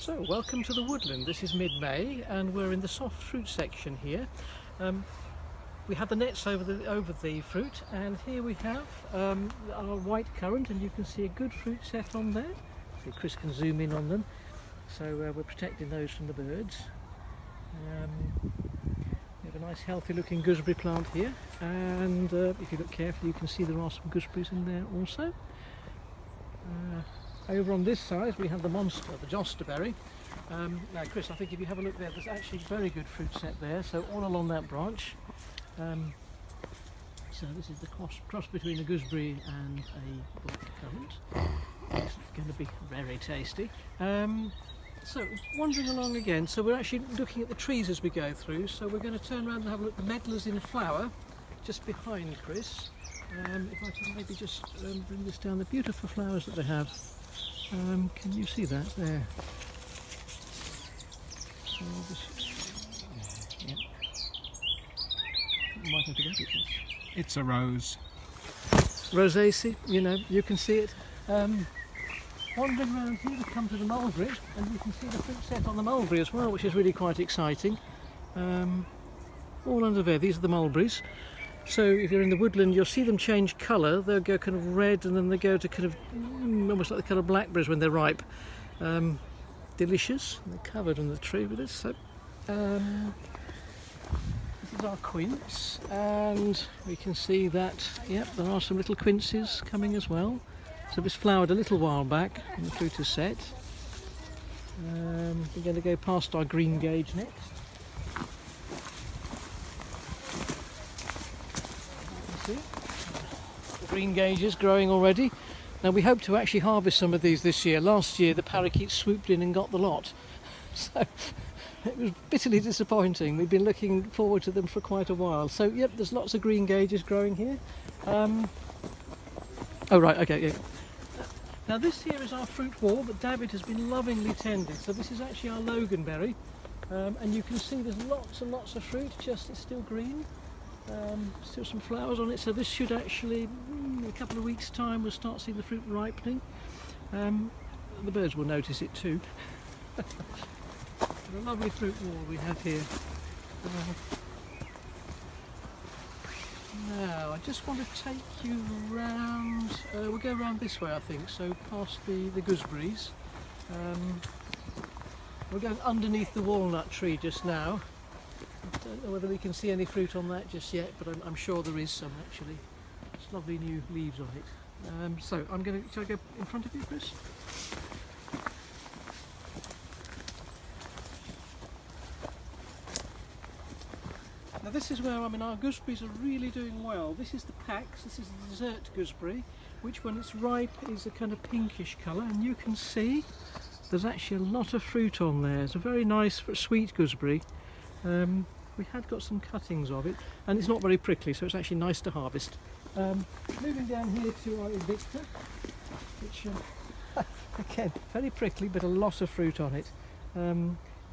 So, welcome to the Woodland. This is mid-May and we're in the soft fruit section here. We have the nets over the fruit, and here we have our white currant, and you can see a good fruit set on there. See, Chris can zoom in on them. So we're protecting those from the birds. We have a nice healthy looking gooseberry plant here, and if you look carefully you can see there are some gooseberries in there also. Over on this side we have the monster, the josterberry. Now Chris, I think if you have a look there, there's actually very good fruit set there, so all along that branch. So this is the cross between a gooseberry and a black currant. It's going to be very tasty. So wandering along again, so we're actually looking at the trees as we go through, so we're going to turn around and have a look at the medlars in flower just behind Chris. If I can maybe just bring this down, the beautiful flowers that they have. Can you see that there? So you might have to get it. It's a rose. Rosaceae, you know, you can see it. Wandering around here we come to the mulberries, and you can see the fruit set on the mulberry as well, which is really quite exciting. All under there, these are the mulberries. So if you're in the woodland you'll see them change colour. They'll go kind of red and then they go to kind of almost like the colour of blackberries when they're ripe. Delicious. They're covered on the tree with this. So this is our quince, and we can see that, yep, there are some little quinces coming as well. So this flowered a little while back and the fruit is set. We're going to go past our green gage next. See, the green gage is growing already. Now we hope to actually harvest some of these this year. Last year the parakeets swooped in and got the lot, so it was bitterly disappointing. We've been looking forward to them for quite a while. So yep, there's lots of green gages growing here. Oh right, okay, yeah. Now this here is our fruit wall that David has been lovingly tended. So this is actually our loganberry, and you can see there's lots and lots of fruit, just it's still green. Still some flowers on it, so this should actually, in a couple of weeks time, we'll start seeing the fruit ripening. The birds will notice it too. The lovely fruit wall we have here. Now I just want to take you round, we'll go around this way I think, so past the gooseberries. We're going underneath the walnut tree just now. I don't know whether we can see any fruit on that just yet, but I'm sure there is some actually. There's lovely new leaves on it. So I'm going to, shall I go in front of you, Chris? Now this is where, I mean, our gooseberries are really doing well. This is the Pax, this is the dessert gooseberry, which when it's ripe is a kind of pinkish colour, and you can see there's actually a lot of fruit on there. It's a very nice sweet gooseberry. We had got some cuttings of it, and it's not very prickly, so it's actually nice to harvest. Moving down here to our Invicta, which again, very prickly but a lot of fruit on it.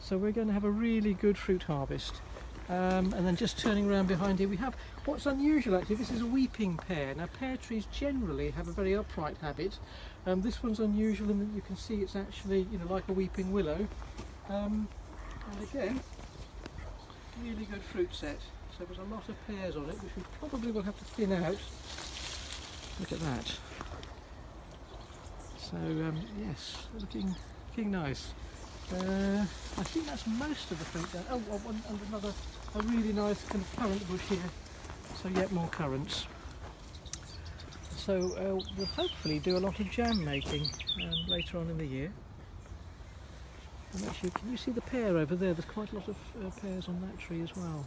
So we're going to have a really good fruit harvest. And then just turning around behind here we have what's unusual actually. This is a weeping pear. Now pear trees generally have a very upright habit. This one's unusual in that you can see it's actually, you know, like a weeping willow. And again, really good fruit set. So there's a lot of pears on it, which we probably will have to thin out. Look at that. So yes, looking nice. I think that's most of the fruit there. Oh, and another, a really nice kind of currant bush here. So yet more currants. So we'll hopefully do a lot of jam making later on in the year. And actually, can you see the pear over there? There's quite a lot of pears on that tree as well.